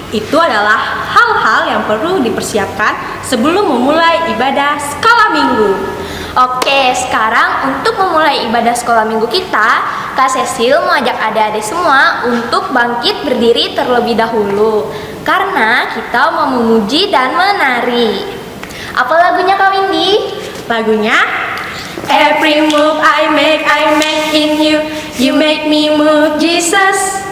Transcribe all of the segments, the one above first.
Itu adalah hal-hal yang perlu dipersiapkan sebelum memulai ibadah sekolah minggu. Oke, sekarang untuk memulai ibadah sekolah minggu kita, Kak Cecil mengajak adik-adik semua untuk bangkit berdiri terlebih dahulu karena kita mau memuji dan menari. Apa lagunya Kak Windy? Lagunya Every move I make in you. You make me move, Jesus.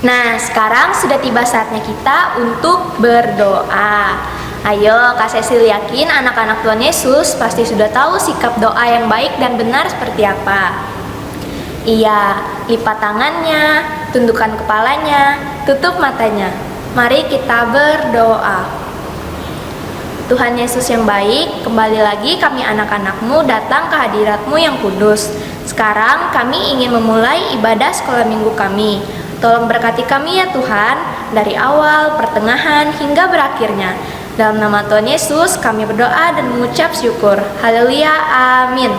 Nah, sekarang sudah tiba saatnya kita untuk berdoa. Ayo, Kak Cecil yakin anak-anak Tuhan Yesus pasti sudah tahu sikap doa yang baik dan benar seperti apa. Iya, lipat tangannya, tundukkan kepalanya, tutup matanya. Mari kita berdoa. Tuhan Yesus yang baik, kembali lagi kami anak-anak-Mu datang ke hadirat-Mu yang kudus. Sekarang kami ingin memulai ibadah sekolah minggu kami. Tolong berkati kami ya Tuhan, dari awal, pertengahan, hingga berakhirnya. Dalam nama Tuhan Yesus kami berdoa dan mengucap syukur. Haleluya, amin.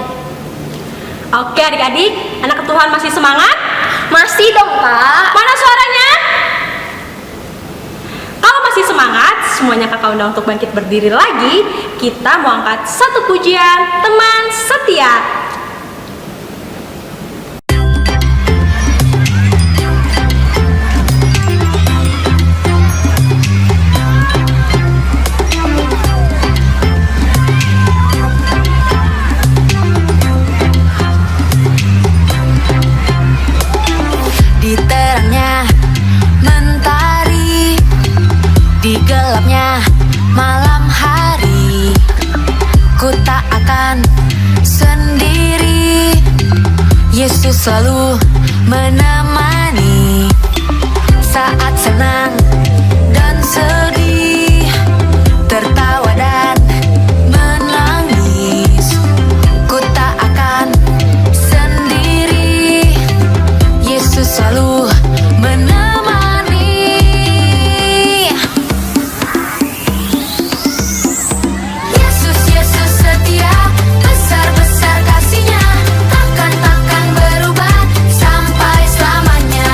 Oke adik-adik, anak Tuhan masih semangat? Masih dong Kak. Mana suaranya? Kalau masih semangat, semuanya kakak undang untuk bangkit berdiri lagi. Kita mau angkat satu pujian, teman setia. Di terangnya mentari, di gelapnya malam hari, ku tak akan selalu menemani saat senang dan sedih, tertawa dan menangis. Ku tak akan sendiri, Yesus selalu menemani. Yesus, Yesus setia, besar-besar kasih-Nya, takkan berubah sampai selamanya.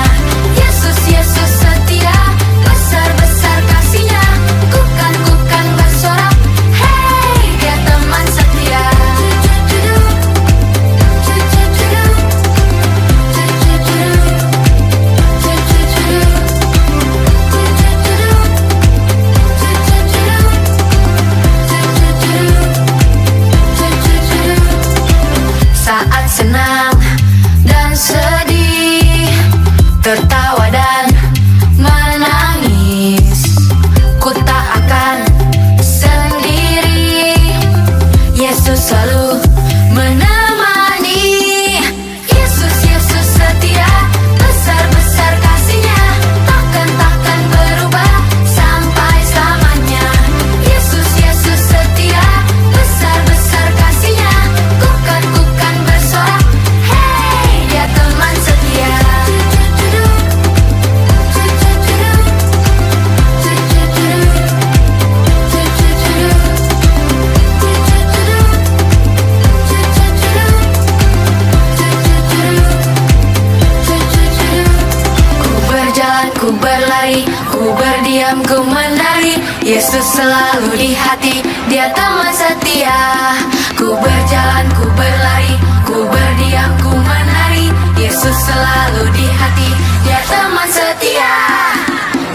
Yesus, Yesus setia, besar-besar kasih-Nya, ku kan bersorak, hey, Dia teman setia. Saat senang dan sedih, tertawa dan menangis, ku tak akan sendiri, Yesus selalu menemani. Yesus, Yesus setia, besar-besar kasih-Nya, takkan berubah sampai selamanya. Yesus, Yesus setia, besar-besar kasih-Nya, ku kan bersorak, hey, Dia teman setia. Ku berjalan, ku berlari, ku berdiam, ku menari, Yesus selalu di hati, Dia teman setia. Ku berjalan, ku berlari, ku berdiam, ku menari, Yesus selalu di hati, Dia teman setia.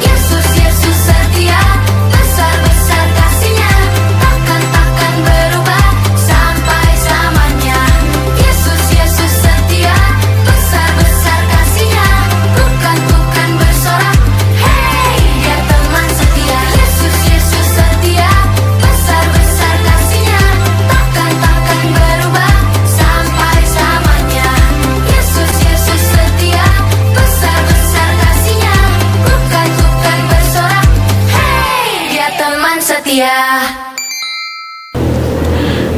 Yesus, Yesus setia, besar-besar kasih-Nya, takkan berubah sampai selamanya. Yesus, Yesus setia, besar-besar kasih-Nya, ku kan bersorak, hey, Dia teman setia. Yesus, Yesus setia, besar-besar kasih-Nya, takkan berubah sampai selamanya. Yesus, Yesus setia, besar-besar kasih-Nya, ku kan bersorak, hey, Dia teman setia.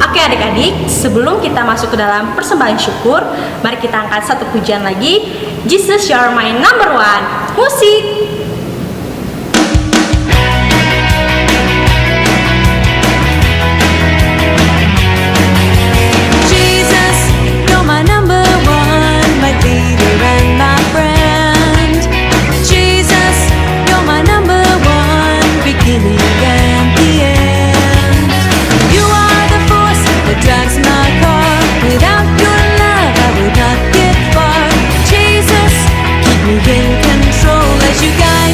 Oke adik-adik, sebelum kita masuk ke dalam persembahan syukur, mari kita angkat satu pujian lagi. Jesus, You're My Number One. Musik. Jesus, you're my number one, my leader and my friend. Jesus, you're my number one, beginning and the end. You are the force that drives my car. Without your love, I would not get far. Jesus, keep me in control as you guide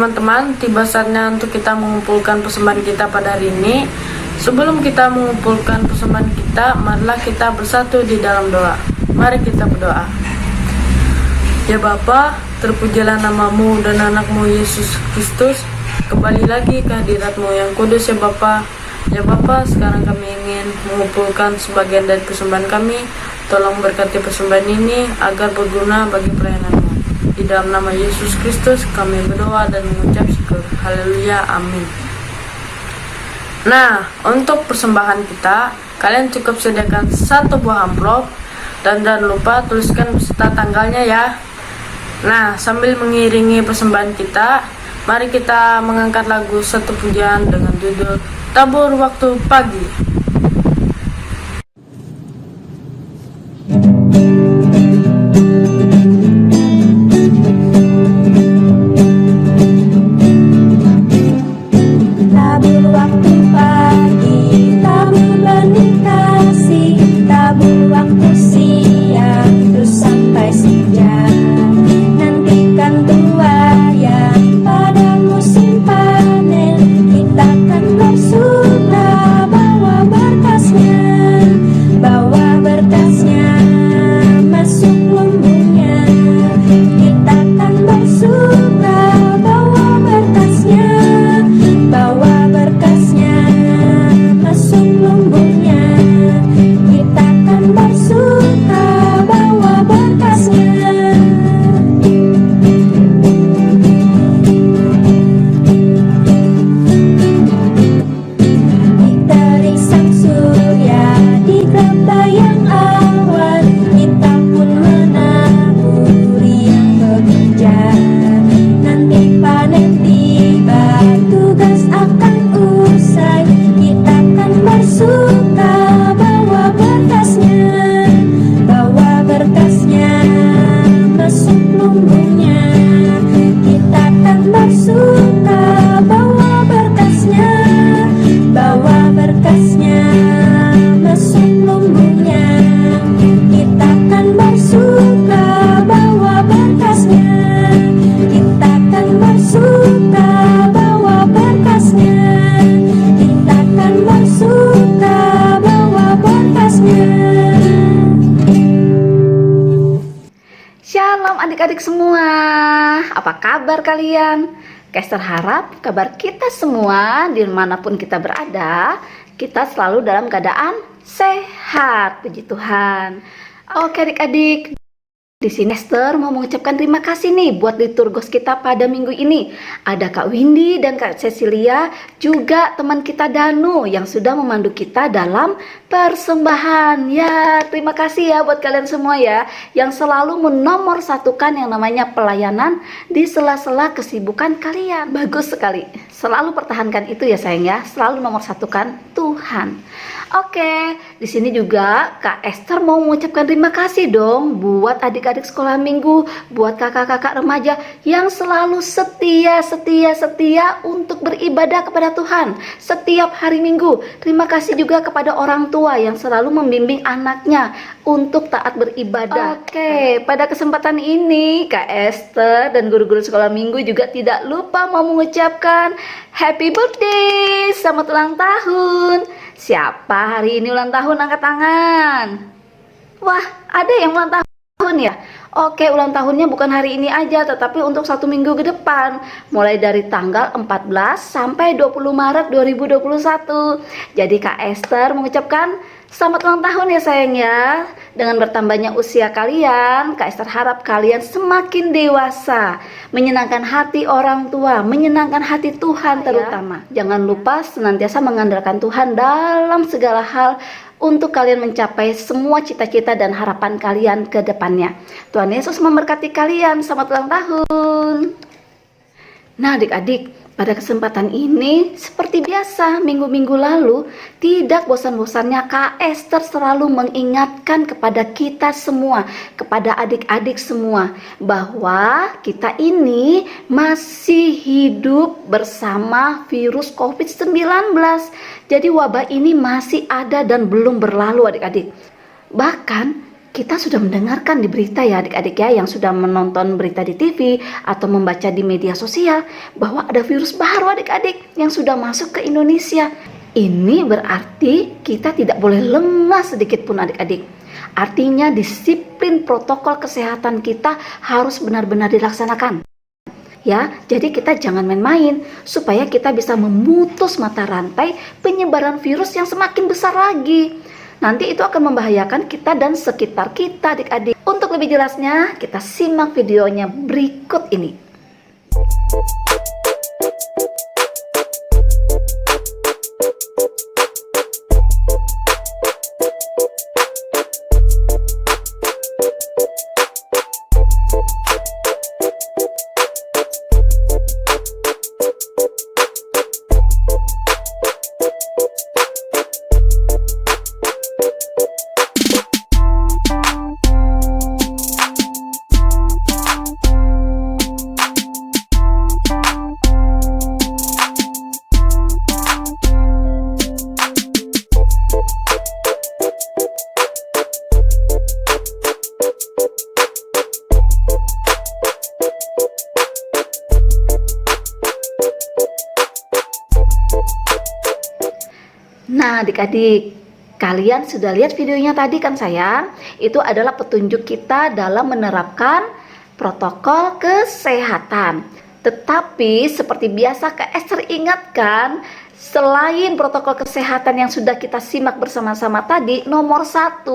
teman-teman, tiba saatnya untuk kita mengumpulkan persembahan kita pada hari ini. Sebelum kita mengumpulkan persembahan kita, marilah kita bersatu di dalam doa. Mari kita berdoa. Ya Bapa, terpujilah namamu dan anakmu Yesus Kristus. Kembali lagi ke hadiratmu yang kudus ya Bapa. Ya Bapa, sekarang kami ingin mengumpulkan sebagian dari persembahan kami. Tolong berkati persembahan ini agar berguna bagi pelayananmu. Di dalam nama Yesus Kristus kami berdoa dan mengucap syukur. Haleluya, amin. Nah, untuk persembahan kita, kalian cukup sediakan satu buah amplop dan jangan lupa tuliskan beserta tanggalnya ya. Nah, sambil mengiringi persembahan kita, mari kita mengangkat lagu satu pujian dengan judul Tabur Waktu Pagi. Tabur waktu pagi, tabur benih kasih, tabur waktu siang, terus sampai senja. Nantikan tuayan pada musim panen, kita akan bersuka bawa berkasnya, masuk lumbungnya. Kita akan bersuka bawa berkasnya, masuk lumbungnya. Kita akan bersuka bawa berkasnya. Di terik sang surya, di kebayang awan, kita pun menaburi yang bekerja. Nanti panen tiba, tugas akan usai, kita akan bersuka bawa berkasnya, masuk lumbungnya. Kita akan bersuka bawa berkasnya, masuk lumbungnya. Kita akan bersuka bawa berkasnya, kita akan bersuka bawa berkasnya, kita akan bersuka bawa berkasnya. Shalom adik-adik semua, apa kabar kalian? Kester harap kabar kita semua dimanapun kita berada, kita selalu dalam keadaan sehat, puji Tuhan. Oke adik-adik, di sini Esther mau mengucapkan terima kasih nih buat liturgos kita pada minggu ini. Ada Kak Windy dan Kak Cecilia, juga teman kita Danu yang sudah memandu kita dalam persembahan. Ya, terima kasih ya buat kalian semua ya, yang selalu menomorsatukan yang namanya pelayanan di sela-sela kesibukan kalian. Bagus sekali, selalu pertahankan itu ya sayang ya, selalu nomorsatukan Tuhan. Oke, di sini juga Kak Esther mau mengucapkan terima kasih dong buat adik-adik sekolah minggu, buat kakak-kakak remaja yang selalu setia untuk beribadah kepada Tuhan setiap hari Minggu. Terima kasih juga kepada orang tua yang selalu membimbing anaknya untuk taat beribadah. Oke, pada kesempatan ini Kak Esther dan guru-guru sekolah minggu juga tidak lupa mau mengucapkan happy birthday, selamat ulang tahun. Siapa hari ini ulang tahun, angkat tangan. Wah, ada yang ulang tahun ya? Oke, ulang tahunnya bukan hari ini aja, tetapi untuk 1 minggu ke depan, mulai dari tanggal 14 sampai 20 Maret 2021. Jadi Kak Esther mengucapkan selamat ulang tahun ya sayang ya. Dengan bertambahnya usia kalian, Kak Esther harap kalian semakin dewasa, menyenangkan hati orang tua, menyenangkan hati Tuhan terutama. Jangan lupa senantiasa mengandalkan Tuhan dalam segala hal untuk kalian mencapai semua cita-cita dan harapan kalian ke depannya. Tuhan Yesus memberkati kalian. Selamat ulang tahun. Nah adik-adik, pada kesempatan ini seperti biasa minggu-minggu lalu, tidak bosan-bosannya Kak Esther selalu mengingatkan kepada kita semua, kepada adik-adik semua, bahwa kita ini masih hidup bersama virus COVID-19. Jadi wabah ini masih ada dan belum berlalu adik-adik. Bahkan kita sudah mendengarkan di berita ya adik-adik ya, yang sudah menonton berita di TV atau membaca di media sosial bahwa ada virus baru adik-adik yang sudah masuk ke Indonesia. Ini berarti kita tidak boleh lengah sedikit pun adik-adik. Artinya disiplin protokol kesehatan kita harus benar-benar dilaksanakan. Ya, jadi kita jangan main-main supaya kita bisa memutus mata rantai penyebaran virus yang semakin besar lagi. Nanti itu akan membahayakan kita dan sekitar kita adik-adik. Untuk lebih jelasnya, kita simak videonya berikut ini. Nah adik-adik, kalian sudah lihat videonya tadi kan sayang? Itu adalah petunjuk kita dalam menerapkan protokol kesehatan. Tetapi seperti biasa Kak Esther ingatkan, selain protokol kesehatan yang sudah kita simak bersama-sama tadi, nomor 1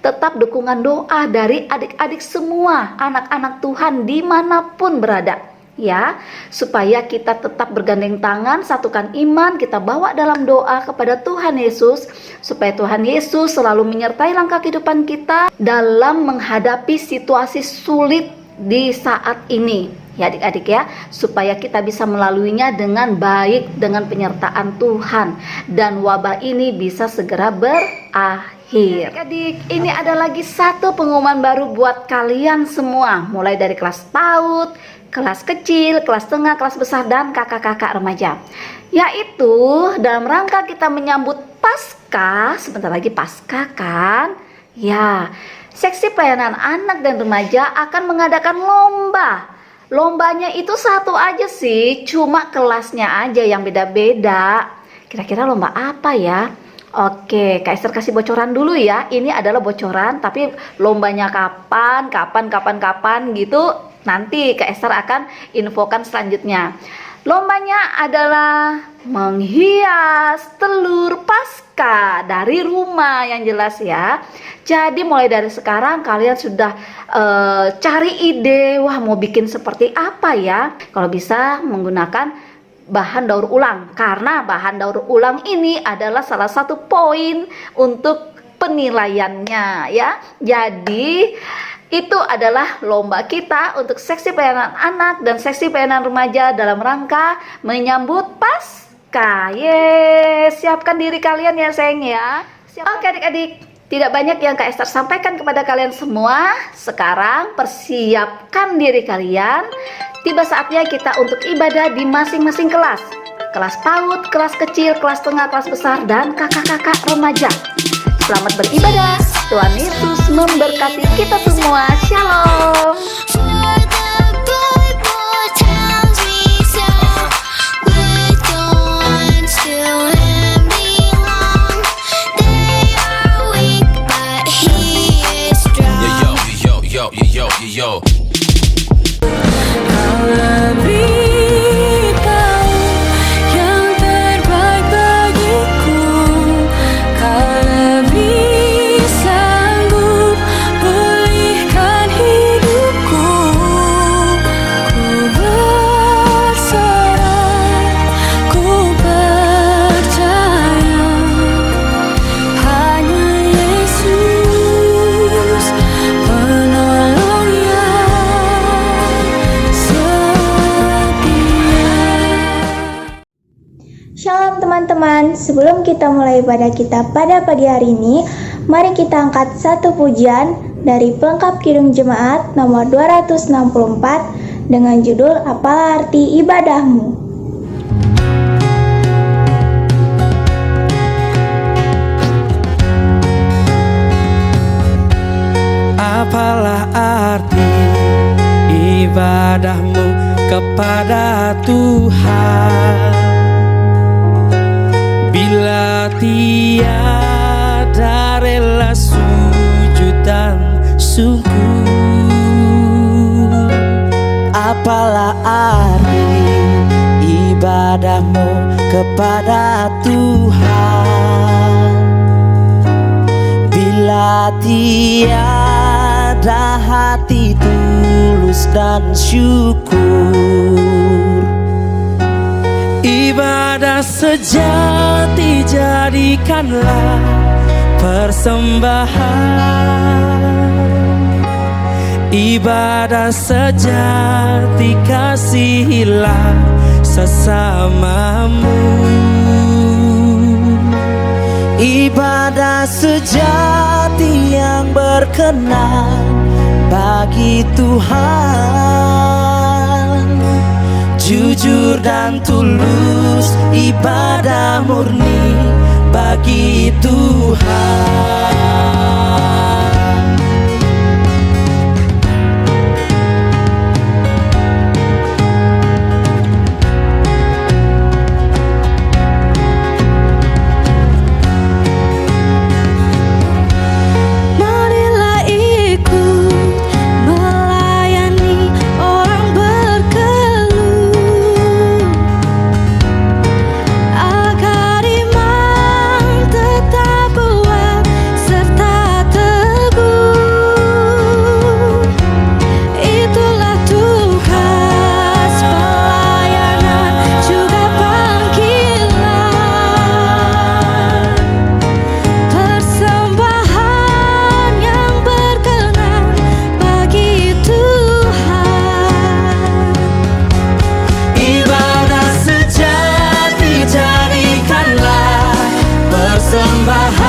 tetap dukungan doa dari adik-adik semua, anak-anak Tuhan dimanapun berada. Ya, supaya kita tetap bergandeng tangan, satukan iman, kita bawa dalam doa kepada Tuhan Yesus, supaya Tuhan Yesus selalu menyertai langkah kehidupan kita dalam menghadapi situasi sulit di saat ini. Ya adik-adik ya, supaya kita bisa melaluinya dengan baik, dengan penyertaan Tuhan, dan wabah ini bisa segera berakhir. Adik-adik, ini ada lagi satu pengumuman baru buat kalian semua, mulai dari kelas PAUD, kelas kecil, kelas tengah, kelas besar, dan kakak-kakak remaja. Yaitu dalam rangka kita menyambut Paskah, sebentar lagi Paskah kan? Ya, seksi pelayanan anak dan remaja akan mengadakan lomba. Lombanya itu satu aja sih, cuma kelasnya aja yang beda-beda. Kira-kira lomba apa ya? Oke, Kak Esther kasih bocoran dulu ya. Ini adalah bocoran, tapi lombanya kapan gitu. Nanti Kak Esther akan infokan selanjutnya. Lombanya adalah menghias telur Paskah dari rumah yang jelas ya. Jadi mulai dari sekarang kalian sudah cari ide, wah mau bikin seperti apa ya? Kalau bisa menggunakan bahan daur ulang, karena bahan daur ulang ini adalah salah satu poin untuk penilaiannya ya. Jadi itu adalah lomba kita untuk seksi pelayanan anak dan seksi pelayanan remaja dalam rangka menyambut Paskah. Yes, siapkan diri kalian ya sayang ya. Oke adik-adik, tidak banyak yang Kak Esther sampaikan kepada kalian semua. Sekarang persiapkan diri kalian. Tiba saatnya kita untuk ibadah di masing-masing kelas. Kelas PAUD, kelas kecil, kelas tengah, kelas besar, dan kakak-kakak remaja. Selamat beribadah. Tuhan Yesus memberkati kita semua. Shalom. Yo. Shalom teman-teman, sebelum kita mulai ibadah kita pada pagi hari ini, mari kita angkat satu pujian dari pelengkap Kidung Jemaat nomor 264 dengan judul Apalah Arti Ibadahmu. Apalah arti ibadahmu kepada Tuhan bila tiada rela sujud dan syukur? Apalah arti ibadahmu kepada Tuhan bila tiada hati tulus dan syukur? Ibadah sejati jadikanlah persembahan. Ibadah sejati kasihilah sesamamu. Ibadah sejati yang berkenan bagi Tuhan, jujur dan tulus, ibadah murni bagi Tuhan. Marilah ikut melayani orang berkeluh, agar iman tetap kuat serta teguh. Itulah tugas pelayanan juga panggilan, persembahan yang berkenan bagi Tuhan. Ibadah sejati jadikanlah persembahan.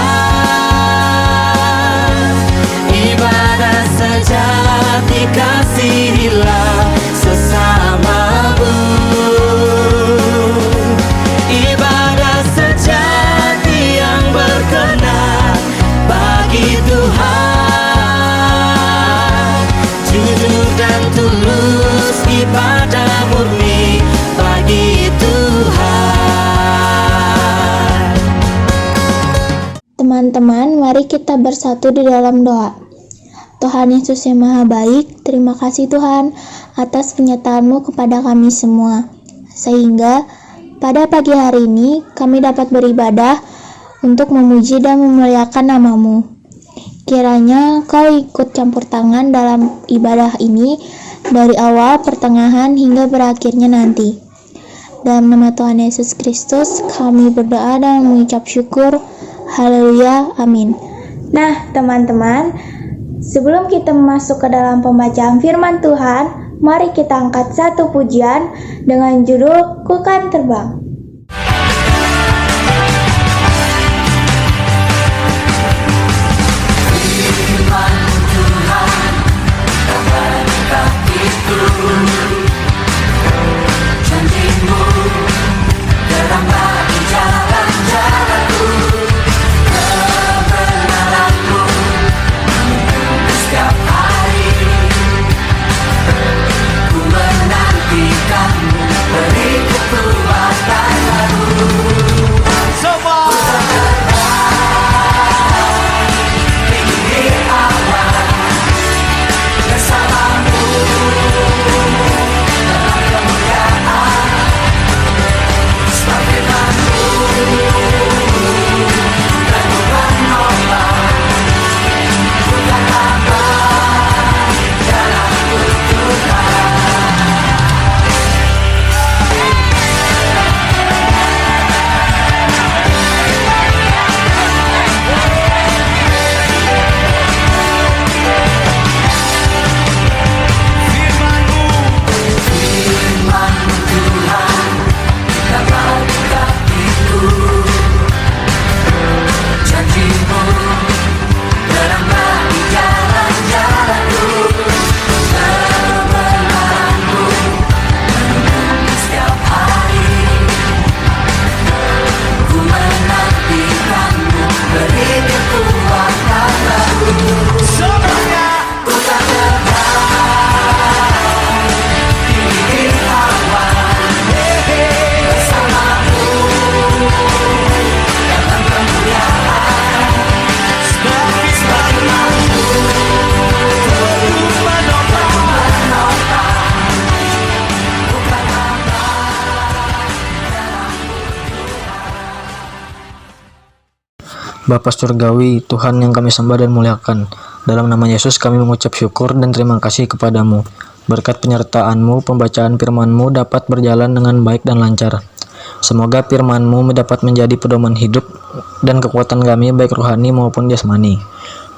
Ibadah sejati kasihilah sesamamu. Ibadah sejati yang berkenan bagi Tuhan, jujur dan tulus, ibadah murni bagi Tuhan. Teman-teman, mari kita bersatu di dalam doa. Tuhan Yesus yang Maha Baik, terima kasih Tuhan atas penyertaan-Mu kepada kami semua, sehingga pada pagi hari ini kami dapat beribadah untuk memuji dan memuliakan nama-Mu. Kiranya Kau ikut campur tangan dalam ibadah ini dari awal, pertengahan, hingga berakhirnya nanti. Dalam nama Tuhan Yesus Kristus kami berdoa dan mengucap syukur. Haleluya, amin. Nah teman-teman, sebelum kita masuk ke dalam pembacaan firman Tuhan, mari kita angkat satu pujian dengan judul Ku Kan Terbang. Ku menantikanmu, beri kekuatan. Bapa Surgawi, Tuhan yang kami sembah dan muliakan, dalam nama Yesus kami mengucap syukur dan terima kasih kepadamu. Berkat penyertaan-Mu, pembacaan firman-Mu dapat berjalan dengan baik dan lancar. Semoga firman-Mu dapat menjadi pedoman hidup dan kekuatan kami baik rohani maupun jasmani.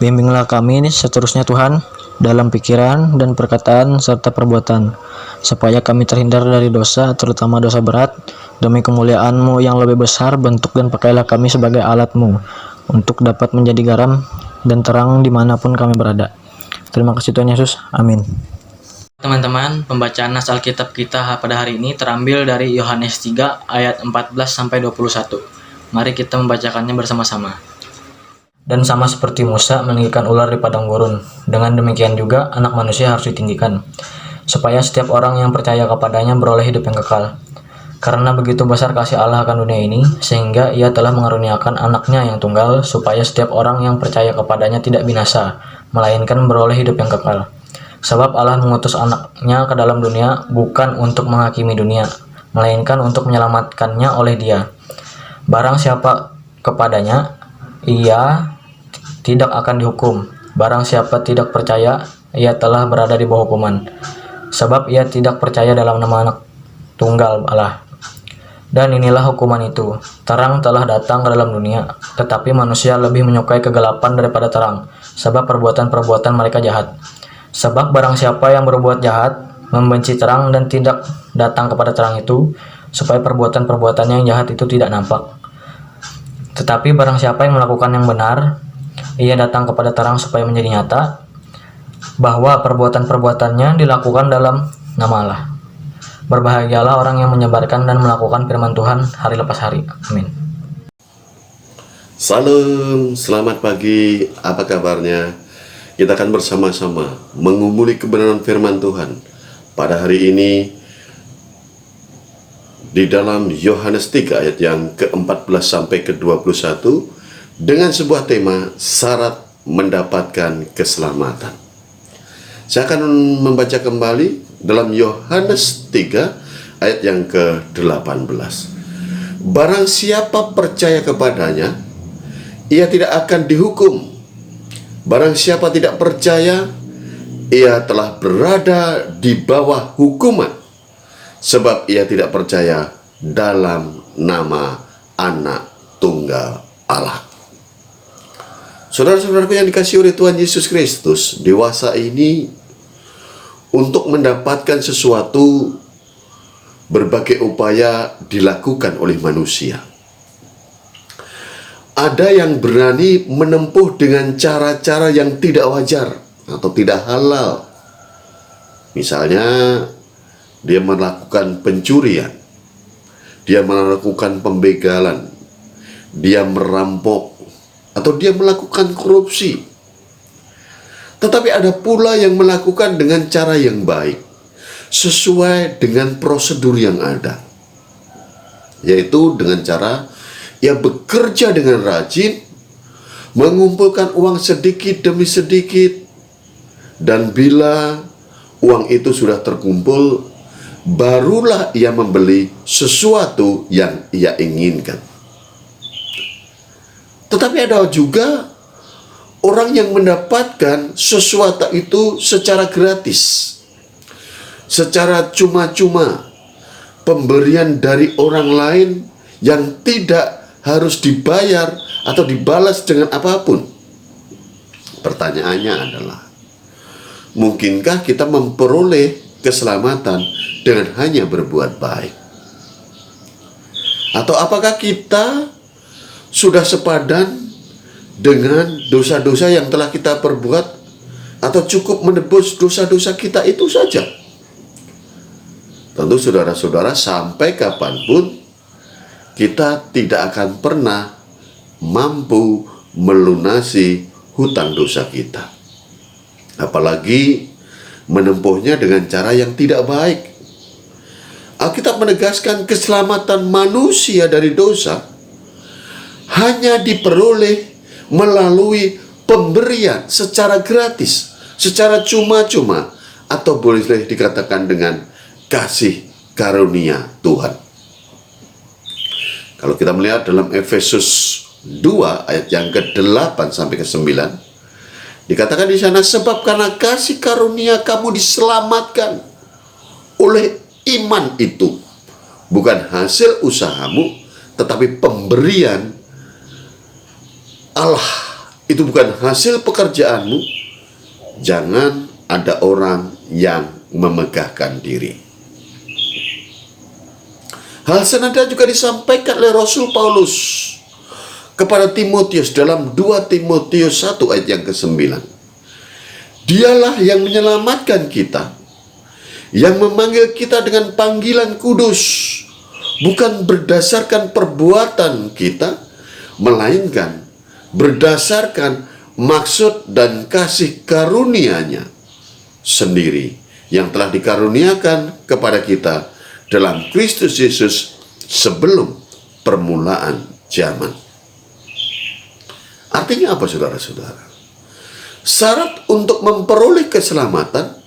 Bimbinglah kami seterusnya Tuhan, dalam pikiran dan perkataan serta perbuatan, supaya kami terhindar dari dosa, terutama dosa berat, demi kemuliaan-Mu yang lebih besar. Bentuk dan pakailah kami sebagai alat-Mu, untuk dapat menjadi garam dan terang dimanapun kami berada. Terima kasih Tuhan Yesus, amin. Teman-teman, pembacaan nas Alkitab kita pada hari ini terambil dari Yohanes 3 ayat 14-21. Mari kita membacakannya bersama-sama. Dan sama seperti Musa meninggikan ular di padang gurun, dengan demikian juga anak manusia harus ditinggikan, supaya setiap orang yang percaya kepadanya beroleh hidup yang kekal. Karena begitu besar kasih Allah akan dunia ini, sehingga Ia telah mengaruniakan anaknya yang tunggal, supaya setiap orang yang percaya kepadanya tidak binasa, melainkan beroleh hidup yang kekal. Sebab Allah mengutus anaknya ke dalam dunia bukan untuk menghakimi dunia, melainkan untuk menyelamatkannya oleh Dia. Barang siapa kepadanya, ia tidak akan dihukum. Barang siapa tidak percaya, ia telah berada di bawah hukuman, sebab ia tidak percaya dalam nama anak tunggal Allah. Dan inilah hukuman itu, terang telah datang ke dalam dunia, tetapi manusia lebih menyukai kegelapan daripada terang, sebab perbuatan-perbuatan mereka jahat. Sebab barang siapa yang berbuat jahat, membenci terang dan tidak datang kepada terang itu, supaya perbuatan-perbuatannya yang jahat itu tidak nampak. Tetapi barang siapa yang melakukan yang benar, ia datang kepada terang supaya menjadi nyata, bahwa perbuatan-perbuatannya dilakukan dalam nama Allah. Berbahagialah orang yang menyebarkan dan melakukan firman Tuhan hari lepas hari. Amin. Salam, selamat pagi, apa kabarnya? Kita akan bersama-sama mengumuli kebenaran firman Tuhan pada hari ini di dalam Yohanes 3 ayat yang ke-14 sampai ke-21 dengan sebuah tema syarat mendapatkan keselamatan. Saya akan membaca kembali dalam Yohanes 3 ayat yang ke-18. Barang siapa percaya kepadanya, ia tidak akan dihukum. Barang siapa tidak percaya, ia telah berada di bawah hukuman, sebab ia tidak percaya dalam nama anak tunggal Allah. Saudara-saudaraku yang dikasihi oleh Tuhan Yesus Kristus, dewasa ini untuk mendapatkan sesuatu, berbagai upaya dilakukan oleh manusia. Ada yang berani menempuh dengan cara-cara yang tidak wajar atau tidak halal. Misalnya, dia melakukan pencurian, dia melakukan pembegalan, dia merampok, atau dia melakukan korupsi. Tetapi ada pula yang melakukan dengan cara yang baik, sesuai dengan prosedur yang ada, yaitu dengan cara ia bekerja dengan rajin, mengumpulkan uang sedikit demi sedikit, dan bila uang itu sudah terkumpul, barulah ia membeli sesuatu yang ia inginkan. Tetapi ada juga orang yang mendapatkan sesuatu itu secara gratis, secara cuma-cuma, pemberian dari orang lain yang tidak harus dibayar atau dibalas dengan apapun. Pertanyaannya adalah, mungkinkah kita memperoleh keselamatan dengan hanya berbuat baik? Atau apakah kita sudah sepadan dengan dosa-dosa yang telah kita perbuat, atau cukup menebus dosa-dosa kita itu saja? Tentu saudara-saudara, sampai kapanpun kita tidak akan pernah mampu melunasi hutang dosa kita, apalagi menempuhnya dengan cara yang tidak baik. Alkitab menegaskan keselamatan manusia dari dosa hanya diperoleh melalui pemberian secara gratis, secara cuma-cuma, atau boleh dikatakan dengan kasih karunia Tuhan. Kalau kita melihat dalam Efesus 2 ayat yang ke-8 sampai ke-9 dikatakan di sana, sebab karena kasih karunia kamu diselamatkan oleh iman itu, bukan hasil usahamu, tetapi pemberian Allah. Itu bukan hasil pekerjaanmu. Jangan ada orang yang memegahkan diri. Hal senada juga disampaikan oleh Rasul Paulus kepada Timotius dalam 2 Timotius 1 ayat yang ke-9. Dialah yang menyelamatkan kita, yang memanggil kita dengan panggilan kudus, bukan berdasarkan perbuatan kita, melainkan berdasarkan maksud dan kasih karunia-Nya sendiri yang telah dikaruniakan kepada kita dalam Kristus Yesus sebelum permulaan zaman. Artinya apa, saudara-saudara? Syarat untuk memperoleh keselamatan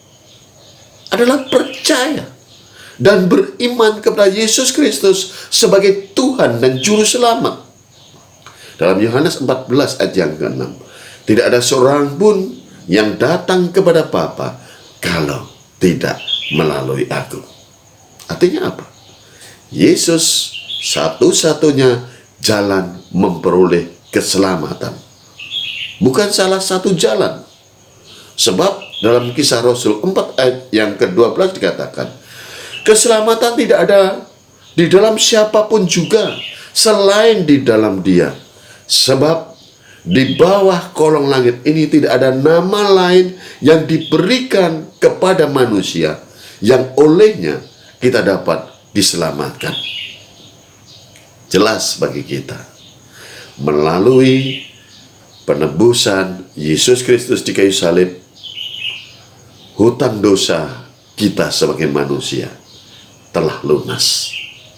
adalah percaya dan beriman kepada Yesus Kristus sebagai Tuhan dan Juru Selamat. Dalam Yohanes 14 ayat yang ke-6, tidak ada seorang pun yang datang kepada Bapa kalau tidak melalui aku. Artinya apa? Yesus satu-satunya jalan memperoleh keselamatan. Bukan salah satu jalan. Sebab dalam Kisah Rasul 4 ayat yang ke-12 dikatakan, keselamatan tidak ada di dalam siapapun juga selain di dalam Dia. Sebab di bawah kolong langit ini tidak ada nama lain yang diberikan kepada manusia yang olehnya kita dapat diselamatkan. Jelas bagi kita, melalui penebusan Yesus Kristus di kayu salib, hutang dosa kita sebagai manusia telah lunas,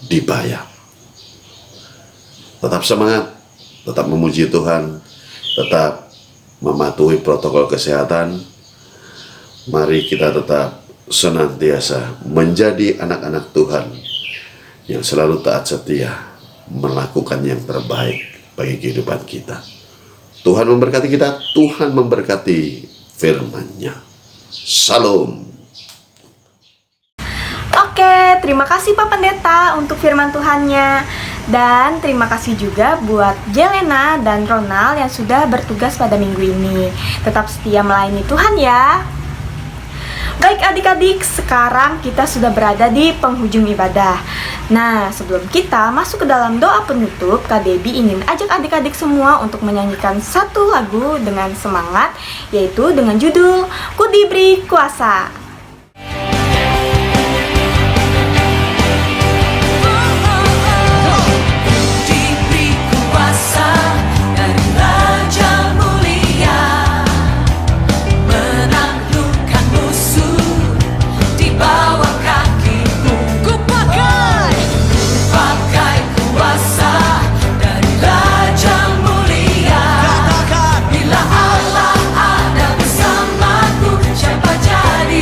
dibayar. Tetap semangat, tetap memuji Tuhan, tetap mematuhi protokol kesehatan. Mari kita tetap senantiasa menjadi anak-anak Tuhan yang selalu taat setia, melakukan yang terbaik bagi kehidupan kita. Tuhan memberkati kita, Tuhan memberkati firman-Nya. Salam. Oke, terima kasih Pak Pendeta untuk firman Tuhannya. Dan terima kasih juga buat Jelena dan Ronald yang sudah bertugas pada minggu ini. Tetap setia melayani Tuhan ya. Baik adik-adik, sekarang kita sudah berada di penghujung ibadah. Nah, sebelum kita masuk ke dalam doa penutup, Kak Debbie ingin ajak adik-adik semua untuk menyanyikan satu lagu dengan semangat, yaitu dengan judul Ku Diberi Kuasa. Bila Allah ada bersamaku, siapa jadi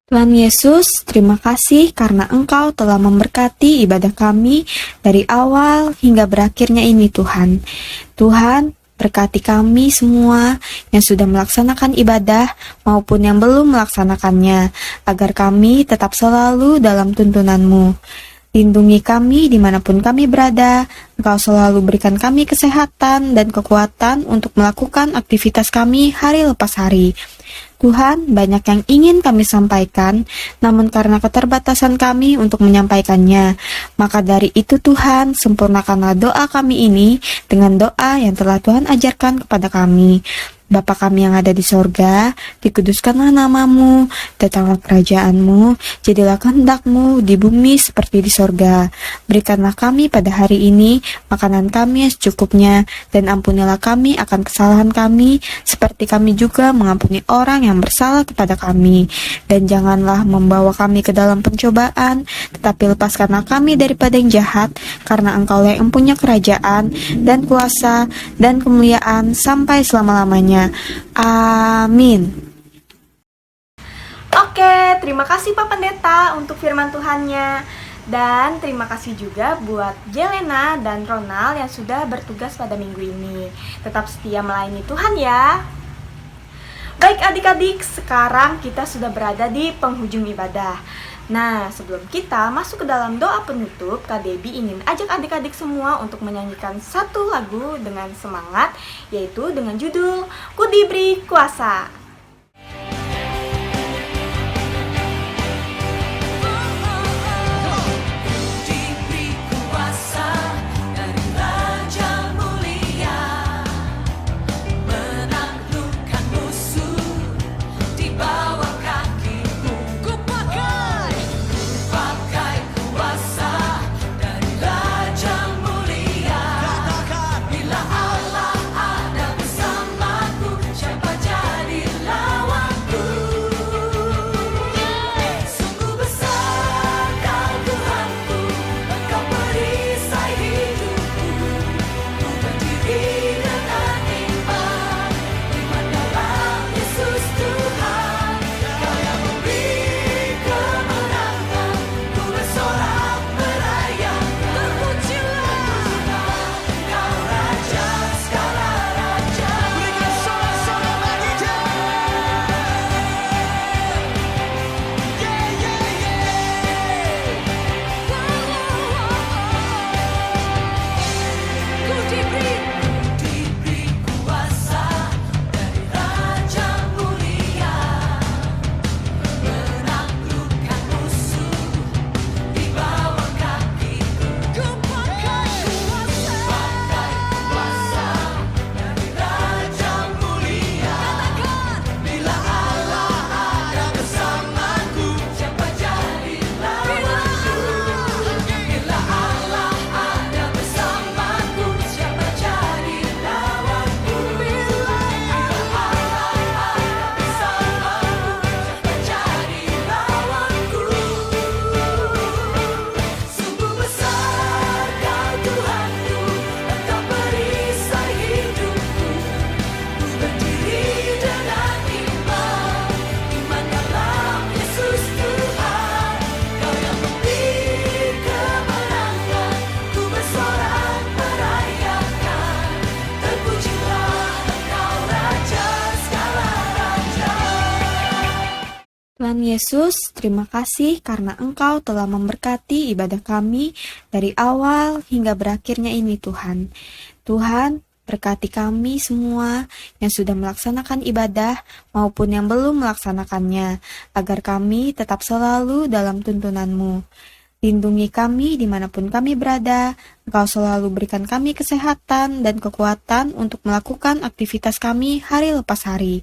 Tuhan Yesus, terima kasih karena Engkau telah memberkati ibadah kami dari awal hingga berakhirnya ini Tuhan. Tuhan, berkati kami semua yang sudah melaksanakan ibadah maupun yang belum melaksanakannya, agar kami tetap selalu dalam tuntunan-Mu. Lindungi kami dimanapun kami berada, Engkau selalu berikan kami kesehatan dan kekuatan untuk melakukan aktivitas kami hari lepas hari. Tuhan, banyak yang ingin kami sampaikan, namun karena keterbatasan kami untuk menyampaikannya, maka dari itu Tuhan, sempurnakanlah doa kami ini dengan doa yang telah Tuhan ajarkan kepada kami. Bapa kami yang ada di sorga, dikuduskanlah namamu, datanglah kerajaanmu, jadilah kehendak-Mu di bumi seperti di sorga. Berikanlah kami pada hari ini makanan kami yang secukupnya, dan ampunilah kami akan kesalahan kami, seperti kami juga mengampuni orang yang bersalah kepada kami. Dan janganlah membawa kami ke dalam pencobaan, tetapi lepaskanlah kami daripada yang jahat, karena Engkau yang mempunyai kerajaan, dan kuasa, dan kemuliaan sampai selama-lamanya. Amin. Oke, terima kasih Pak Pendeta untuk firman Tuhannya. Dan terima kasih juga buat Jelena dan Ronald yang sudah bertugas pada minggu ini. Tetap setia melayani Tuhan ya. Baik adik-adik, sekarang kita sudah berada di penghujung ibadah. Nah, sebelum kita masuk ke dalam doa penutup, Kak Debbie ingin ajak adik-adik semua untuk menyanyikan satu lagu dengan semangat, yaitu dengan judul Ku Diberi Kuasa. Diberi kuasa dari Raja Mulia, menaklukkan musuh di bawah kakiku. Ku pakai kuasa dari Raja Mulia. Bila Allah ada bersamaku, siapa jadi lawanku? Sungguh besar Kau Tuhanku, Engkau perisai hidupku. Ku berdiri dengan iman dalam Yesus Tuhan. Kau yang memberi kemenangan, ku bersorak merayakan. Terpujilah Kau Raja segala raja. Berikan sorak-sorai bagi Dia. Ku diberi kuasa dari Raja Mulia, menaklukkan musuh di bawah kakiku. Ku pakai kuasa dari Raja Mulia. Bila Allah ada bersamaku, siapa jadi lawanku? Bila Allah ada bersamaku, siapa jadi lawanku? Bila Allah ada bersamaku, siapa jadi lawanku? Sungguh besar Kau Tuhanku, Engkau perisai hidupku. Ku berdiri dengan iman dalam Yesus Tuhan. Kau yang memberi kemenangan, ku bersorak merayakan. Terpujilah Engkau Raja segala raja. Tuhan Yesus, terima kasih karena Engkau telah memberkati ibadah kami dari awal hingga berakhirnya ini Tuhan. Tuhan, berkati kami semua yang sudah melaksanakan ibadah maupun yang belum melaksanakannya, agar kami tetap selalu dalam tuntunan-Mu. Lindungi kami dimanapun kami berada, Engkau selalu berikan kami kesehatan dan kekuatan untuk melakukan aktivitas kami hari lepas hari.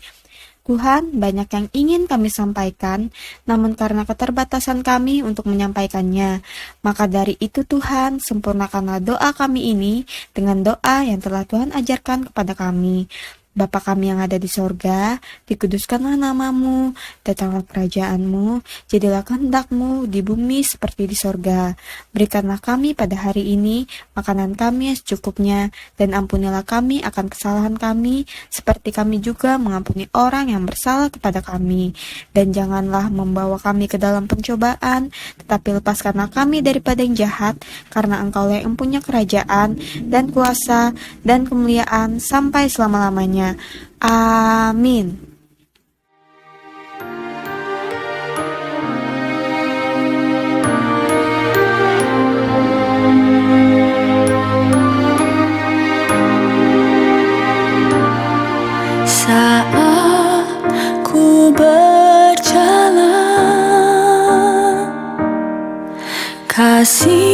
Tuhan, banyak yang ingin kami sampaikan, namun karena keterbatasan kami untuk menyampaikannya, maka dari itu Tuhan, sempurnakanlah doa kami ini dengan doa yang telah Tuhan ajarkan kepada kami. Bapa kami yang ada di sorga, dikuduskanlah namamu, datanglah kerajaanmu, jadilah kehendak-mu di bumi seperti di sorga. Berikanlah kami pada hari ini makanan kami yang secukupnya, dan ampunilah kami akan kesalahan kami, seperti kami juga mengampuni orang yang bersalah kepada kami. Dan janganlah membawa kami ke dalam pencobaan, tetapi lepaskanlah kami daripada yang jahat, karena Engkaulah yang punya kerajaan, dan kuasa, dan kemuliaan sampai selama-lamanya. Amin. Saat ku berjalan, kasih